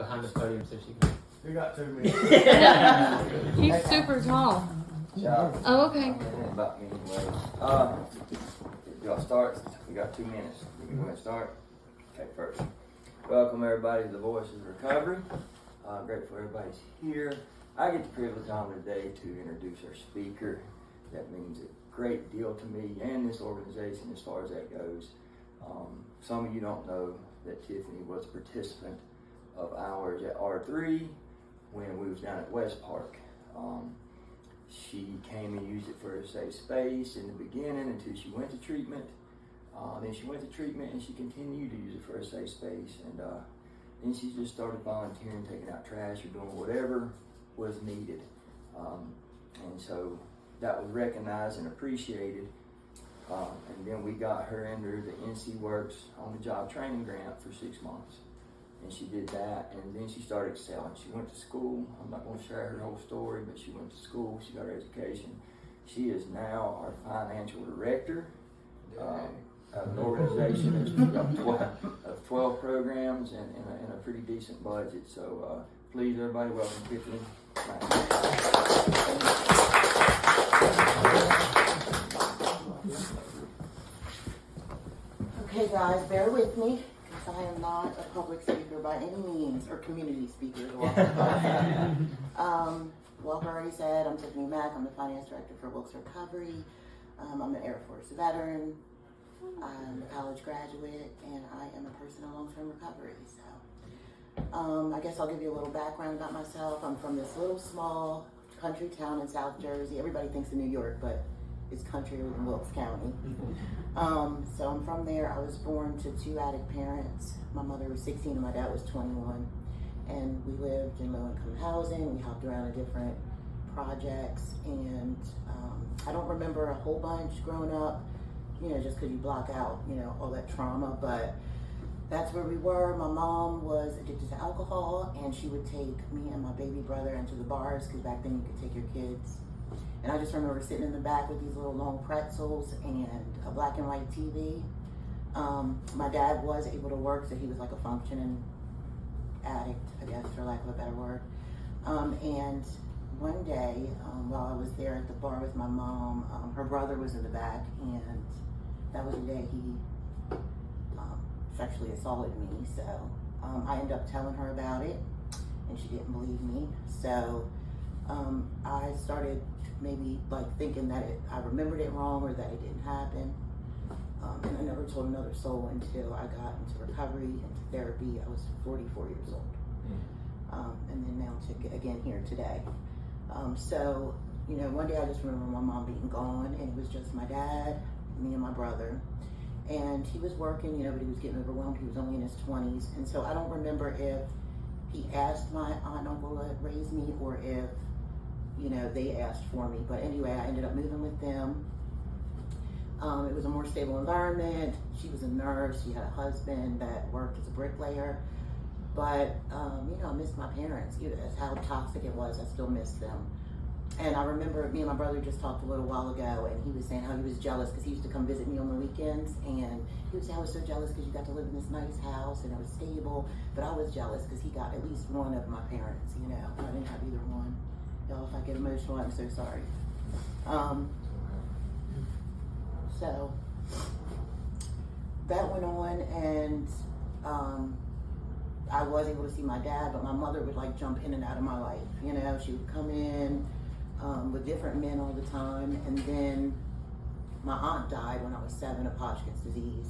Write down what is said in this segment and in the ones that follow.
behind the podium so she can. We got 2 minutes. He's super tall. Oh, okay. About me anyway. Y'all start. We got 2 minutes. You want to start? Okay, first. Welcome everybody to the Voices of Recovery. Grateful everybody's here. I get the privilege on today to introduce our speaker. That means a great deal to me and this organization as far as that goes. Some of you don't know that Tiffany was a participant of ours at R3 when we was down at West Park. She came and used it for a safe space in the beginning until she went to treatment. Then she went to treatment and she continued to use it for a safe space. And then she just started volunteering, taking out trash or doing whatever was needed. And so that was recognized and appreciated. And then we got her under the NC Works on the job training grant for 6 months. And she did that, and then she started excelling. She went to school. I'm not going to share her whole story, but she went to school. She got her education. She is now our financial director of an organization of 12 programs and a pretty decent budget. So please, everybody, welcome Tiffany. Okay, guys, bear with me, because I am not a public speaker by any means, or community speaker as well. Like I already said, I'm Tiffany Mack. I'm the finance director for Wilkes Recovery. I'm an Air Force veteran. I'm a college graduate, and I am a person in long-term recovery. So, I guess I'll give you a little background about myself. I'm from this little small country town in South Jersey. Everybody thinks of New York, but it's countryer than Wilkes County. So I'm from there. I was born to 2 addict parents. My mother was 16 and my dad was 21. And we lived in low-income housing. We hopped around to different projects. And I don't remember a whole bunch growing up, just because you block out, all that trauma. But that's where we were. My mom was addicted to alcohol, and she would take me and my baby brother into the bars, because back then you could take your kids. And I just remember sitting in the back with these little long pretzels and a black and white TV. My dad was able to work, so he was like a functioning addict, I guess, for lack of a better word. And one day, while I was there at the bar with my mom, her brother was in the back, and that was the day he sexually assaulted me. So I ended up telling her about it, and she didn't believe me. So I started maybe thinking that I remembered it wrong or that it didn't happen. And I never told another soul until I got into recovery, into therapy. I was 44 years old. And then now again here today. So, one day I just remember my mom being gone, and it was just my dad, me and my brother. And he was working, but he was getting overwhelmed. He was only in his 20s. And so I don't remember if he asked my aunt and uncle to raise me or if they asked for me. But anyway, I ended up moving with them. It was a more stable environment. She was a nurse. She had a husband that worked as a bricklayer. But, I missed my parents. That's how toxic it was. I still miss them. And I remember me and my brother just talked a little while ago, and he was saying how he was jealous because he used to come visit me on the weekends. And he would say, I was so jealous because you got to live in this nice house and it was stable. But I was jealous because he got at least one of my parents, and I didn't have either one. Y'all, if I get emotional, I'm so sorry. So that went on, and I was able to see my dad, but my mother would jump in and out of my life. She would come in with different men all the time, and then my aunt died when I was 7 of Hodgkin's disease.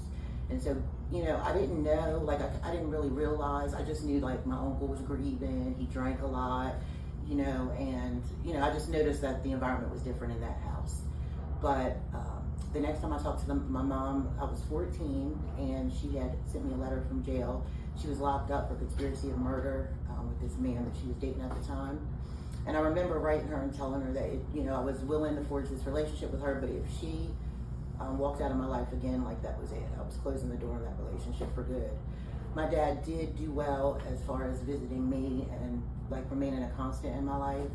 And so, I didn't know, I didn't really realize. I just knew my uncle was grieving, he drank a lot. And I just noticed that the environment was different in that house. But the next time I talked to my mom, I was 14, and she had sent me a letter from jail. She was locked up for conspiracy of murder with this man that she was dating at the time. And I remember writing her and telling her that, I was willing to forge this relationship with her, but if she walked out of my life again, that was it. I was closing the door on that relationship for good. My dad did do well as far as visiting me and remaining a constant in my life,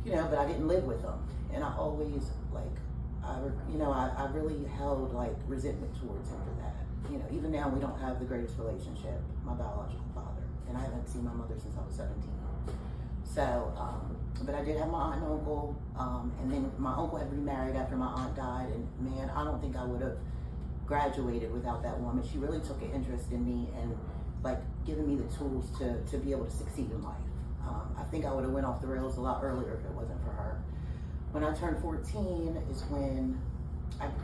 but I didn't live with him. And I always I really held resentment towards him for that. Even now we don't have the greatest relationship, my biological father. and I haven't seen my mother since I was 17. So, but I did have my aunt and uncle, and then my uncle had remarried after my aunt died, and man, I don't think I would have graduated without that woman. She really took an interest in me and like giving me the tools to be able to succeed in life. I think I would have went off the rails a lot earlier if it wasn't for her. When I turned 14 is when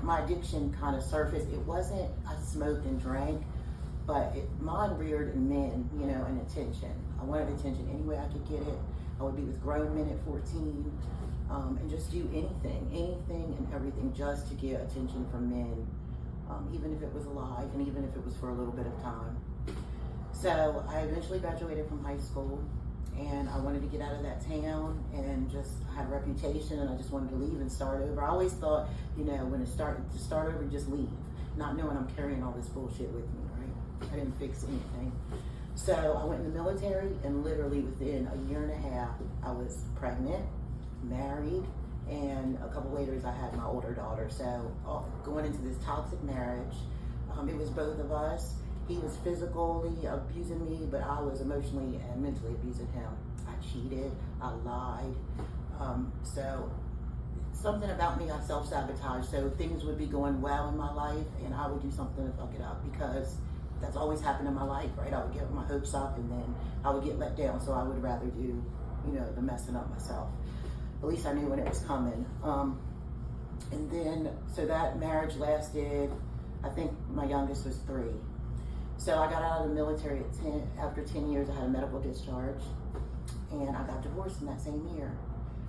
my addiction kind of surfaced. It wasn't, I smoked and drank, but mine reared in men, you know, and attention. I wanted attention any way I could get it. I would be with grown men at 14 and just do anything and everything just to get attention from men, even if it was a lie and even if it was for a little bit of time. So I eventually graduated from high school, and I wanted to get out of that town, and just I had a reputation, and I just wanted to leave and start over. I always thought, you know, when to start over, just leave, not knowing I'm carrying all this bullshit with me, right? I didn't fix anything. So I went in the military, and literally within a year and a half, I was pregnant, married, and a couple later I had my older daughter. So going into this toxic marriage, it was both of us. He was physically abusing me, but I was emotionally and mentally abusing him. I cheated, I lied. So something about me, I self-sabotaged. So things would be going well in my life, and I would do something to fuck it up, because that's always happened in my life, right? I would get my hopes up, and then I would get let down. So I would rather do, you know, the messing up myself. At least I knew when it was coming. And then, so that marriage lasted, I think my youngest was 3. So I got out of the military at 10. After 10 years, I had a medical discharge, and I got divorced in that same year.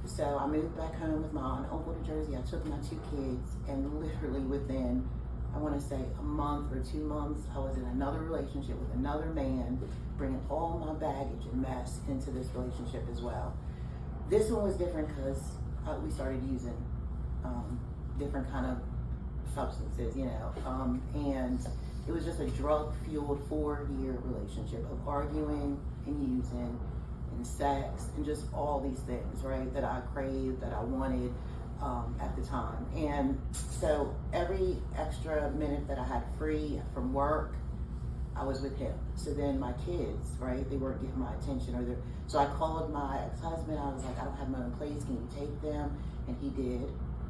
So I moved back home with my aunt and uncle to Jersey. I took my 2 kids, and literally within, I want to say a month or 2 months, I was in another relationship with another man, bringing all my baggage and mess into this relationship as well. This one was different because we started using different kind of substances, you know, and it was just a drug-fueled 4-year relationship of arguing and using and sex and just all these things, right, that I craved, that I wanted at the time. And so every extra minute that I had free from work, I was with him. So then my kids, right, they weren't getting my attention, so I called my ex-husband. I was like, I don't have my own place, can you take them? And he did.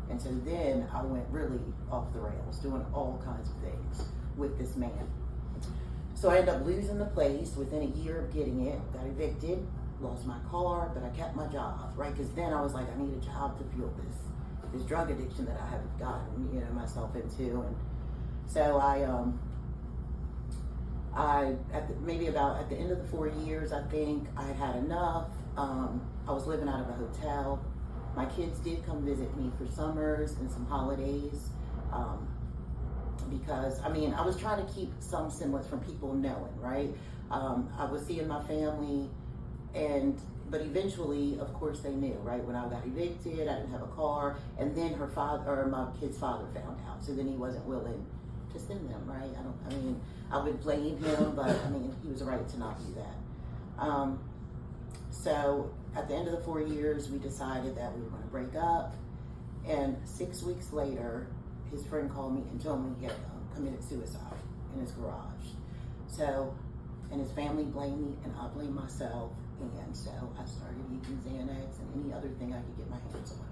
And so then I went really off the rails, doing all kinds of things with this man. So I ended up losing the place within a year of getting it, got evicted, lost my car, but I kept my job, right? Because then I was like, I need a job to fuel this drug addiction that I have gotten, you know, myself into. And so maybe about at the end of the 4 years, I think I had enough. I was living out of a hotel. My kids did come visit me for summers and some holidays. Because, I mean, I was trying to keep some semblance from people knowing, right? I was seeing my family, but eventually, of course, they knew, right? When I got evicted, I didn't have a car, and then my kid's father found out, so then he wasn't willing to send them, right? I would blame him, but I mean, he was right to not do that. So at the end of the 4 years, we decided that we were going to break up, and 6 weeks later, his friend called me and told me he had committed suicide in his garage. So, and his family blamed me, and I blamed myself, and so I started using Xanax and any other thing I could get my hands on.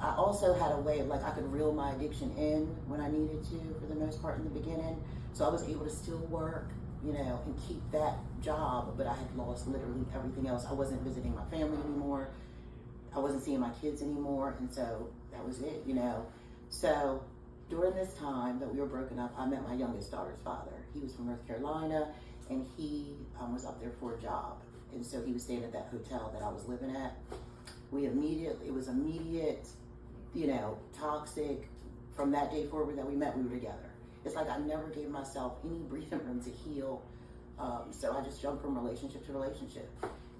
I also had a way of, like, I could reel my addiction in when I needed to, for the most part in the beginning. So I was able to still work, you know, and keep that job, but I had lost literally everything else. I wasn't visiting my family anymore. I wasn't seeing my kids anymore, and so that was it, you know. So during this time that we were broken up, I met my youngest daughter's father. He was from North Carolina, and he was up there for a job. And so he was staying at that hotel that I was living at. It was immediate, you know, toxic. From that day forward that we met, we were together. It's like I never gave myself any breathing room to heal. So I just jumped from relationship to relationship.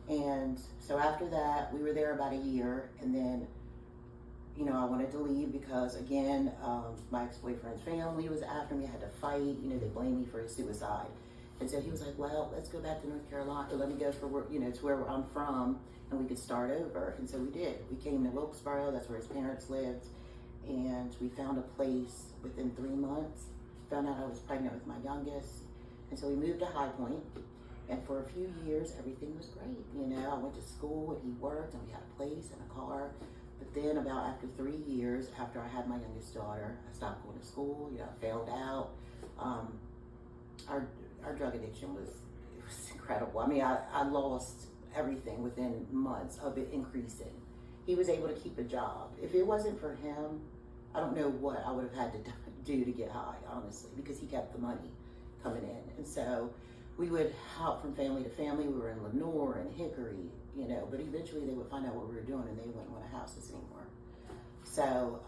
And so after that, we were there about a year, and then, you know, I wanted to leave because, again, my ex-boyfriend's family was after me. I had to fight. You know, they blamed me for his suicide. And so he was like, well, let's go back to North Carolina. Let me go for work, you know, to where I'm from, and we could start over. And so we did. We came to Wilkesboro. That's where his parents lived. And we found a place within 3 months. Found out I was pregnant with my youngest. And so we moved to High Point. And for a few years, everything was great. You know, I went to school and he worked and we had a place and a car. But then about after 3 years, after I had my youngest daughter, I stopped going to school, you know, I failed out. Our drug addiction was incredible. I mean, I lost everything within months of it increasing. He was able to keep a job. If it wasn't for him, I don't know what I would have had to do to get high, honestly, because he kept the money coming in. And so we would hop from family to family. We were in Lenore and Hickory, you know, but eventually they would find out what we were doing and they wouldn't want to house us anymore. So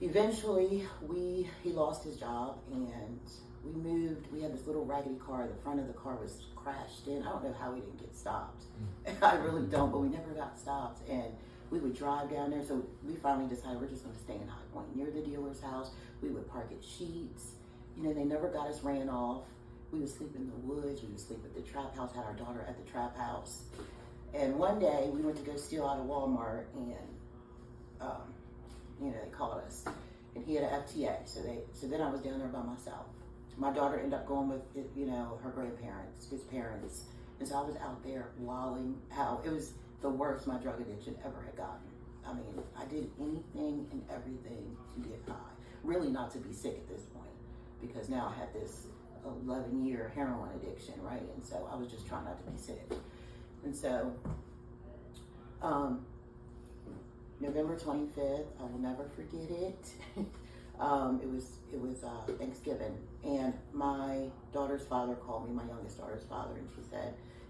eventually he lost his job and we moved. We had this little raggedy car. The front of the car was crashed in. I don't know how we didn't get stopped. I really don't, but we never got stopped. And we would drive down there. So we finally decided we're just going to stay in High Point near the dealer's house. We would park at Sheets. You know, they never got us ran off. We would sleep in the woods. We would sleep at the trap house, had our daughter at the trap house. And one day we went to go steal out of Walmart and, you know, they called us. And he had an FTA. So then I was down there by myself. My daughter ended up going with, you know, her grandparents, his parents. And so I was out there wilding out. It was the worst my drug addiction ever had gotten. I mean, I did anything and everything to get high. Really not to be sick at this point, because now I had this 11-year heroin addiction, right? And so I was just trying not to be sick. And so, November 25th, I will never forget it. It was Thanksgiving, and my daughter's father called me, my youngest daughter's father, and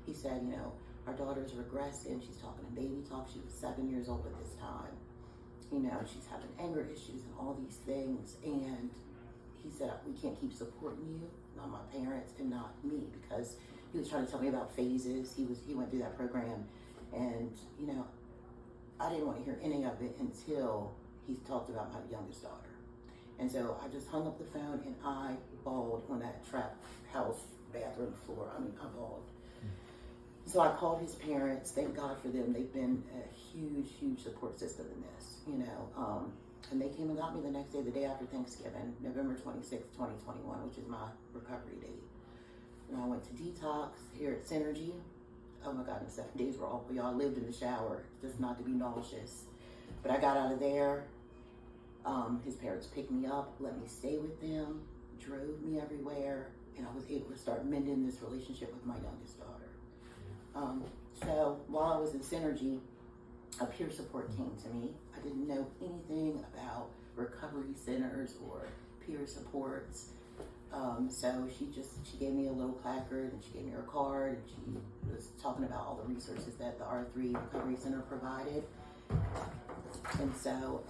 he said, you know, our daughter's regressing. She's talking in baby talk. She was 7 years old at this time. You know, she's having anger issues and all these things. And he said, we can't keep supporting you, not my parents and not me, because he was trying to tell me about phases. He went through that program, and you know, I didn't want to hear any of it until he talked about my youngest daughter. And so I just hung up the phone and I bawled on that trap house bathroom floor. I mean, I bawled. So I called his parents. Thank God for them. They've been a huge, huge support system in this, you know. And they came and got me the next day, the day after Thanksgiving, November 26th, 2021, which is my recovery date. And I went to detox here at Synergy. Oh my God, and 7 days were awful. Y'all lived in the shower, just not to be nauseous. But I got out of there. His parents picked me up, let me stay with them, drove me everywhere, and I was able to start mending this relationship with my youngest daughter. So while I was in Synergy, a peer support came to me. I didn't know anything about recovery centers or peer supports. So she gave me a little placard and she gave me her card and she was talking about all the resources that the R3 Recovery Center provided. And so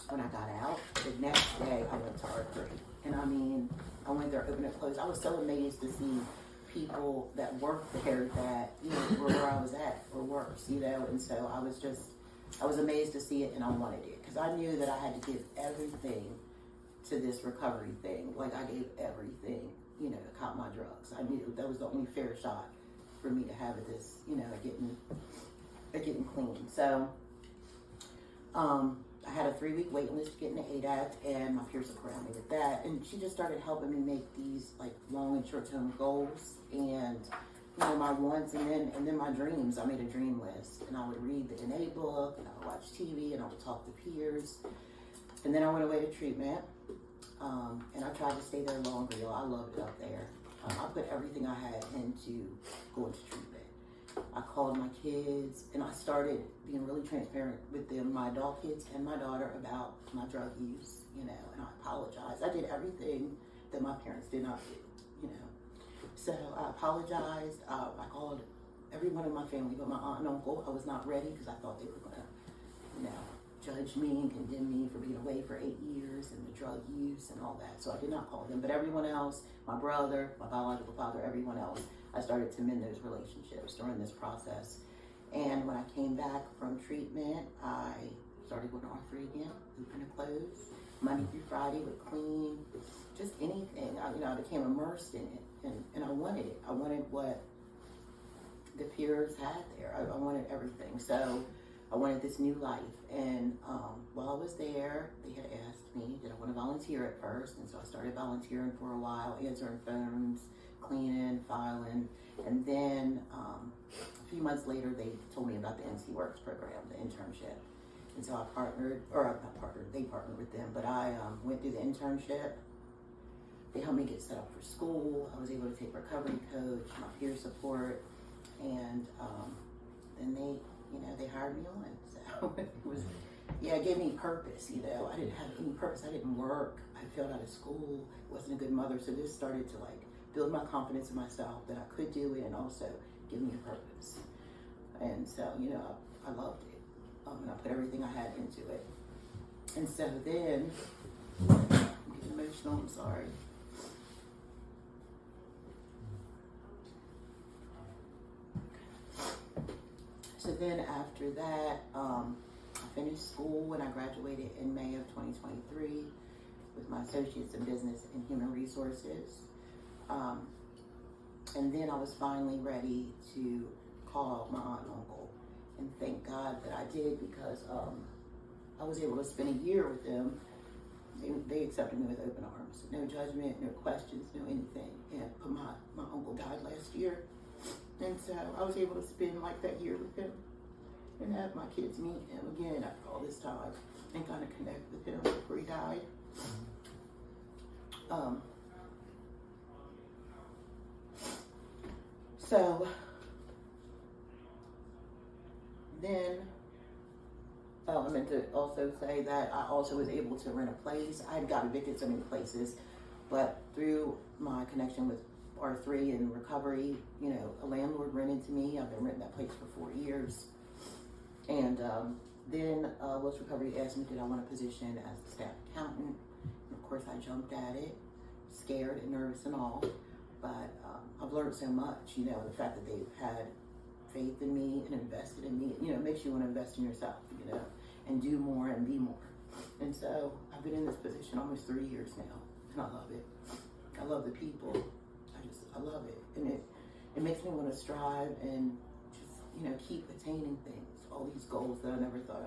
when I got out, the next day I went to R3. And I mean, I went there open and close. I was so amazed to see people that worked there that, you know, were where I was at or worse, you know. And so I was amazed to see it and I wanted it because I knew that I had to give everything to this recovery thing. Like I gave everything, you know, to cop my drugs. I knew that was the only fair shot for me to have at this, you know, getting clean. So I had a 3-week waiting list to get into ADAC and my peer support helped me with that. And she just started helping me make these like long and short term goals and, you know, my wants and then my dreams. I made a dream list and I would read the NA book and I would watch TV and I would talk to peers. And then I went away to treatment. And I tried to stay there longer, y'all. I loved it up there. I put everything I had into going to treatment. I called my kids and I started being really transparent with them, my adult kids and my daughter, about my drug use, you know, and I apologized. I did everything that my parents did not do, you know. So I apologized. I called everyone in my family but my aunt and uncle. I was not ready because I thought they were going to, you know, judge me and condemn me for being away for 8 years and the drug use and all that. So I did not call them. But everyone else, my brother, my biological father, everyone else, I started to mend those relationships during this process. And when I came back from treatment, I started going to R3 again, open and close, Monday through Friday with clean, just anything. I became immersed in it, and I wanted it. I wanted what the peers had there. I wanted everything. So I wanted this new life. And while I was there, they had asked me, did I want to volunteer at first? And so I started volunteering for a while, answering phones, cleaning, filing. And then a few months later, they told me about the NC Works program, the internship. And so I they partnered with them, but I went through the internship. They helped me get set up for school. I was able to take recovery coach, my peer support, and then they hired me on. So it was, it gave me purpose, I didn't have any purpose. I didn't work. I failed out of school, wasn't a good mother. So this started to build my confidence in myself that I could do it and also give me a purpose. And so, I loved it. And I put everything I had into it. And so then, I'm getting emotional, I'm sorry. So then after that, I finished school and I graduated in May of 2023 with my associates in business and human resources. And then I was finally ready to call my aunt and uncle. And thank God that I did, because I was able to spend a year with them. They accepted me with open arms. No judgment, no questions, no anything. And my uncle died last year. And so I was able to spend that year with him and have my kids meet him again after all this time and kind of connect with him before he died. So then, I meant to also say that I also was able to rent a place. I had got evicted so many places, but through my connection with R3 and recovery, a landlord rented to me. I've been renting that place for 4 years. And then West Recovery asked me, did I want a position as a staff accountant? And of course I jumped at it, scared and nervous and all. But I've learned so much, the fact that they've had faith in me and invested in me, it makes you want to invest in yourself, and do more and be more. And so I've been in this position almost 3 years now, and I love it. I love the people. I love it. And it makes me want to strive and just, keep attaining things, all these goals that I never thought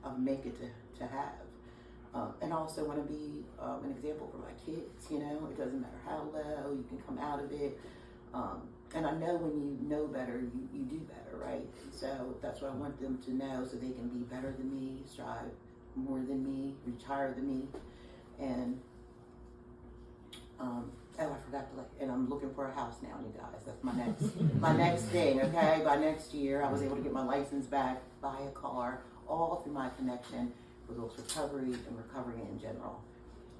I would make it to have. And I also want to be an example for my kids, it doesn't matter how low, you can come out of it. And I know when you know better, you do better, right? So that's what I want them to know, so they can be better than me, strive more than me, reach higher than me. And I forgot to and I'm looking for a house now, you guys. That's my next thing, okay? By next year, I was able to get my license back, buy a car, all through my connection with Wilkes Recovery and recovery in general.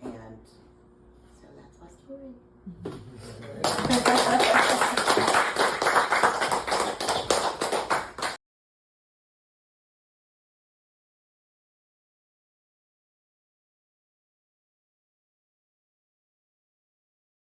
And so that's my story.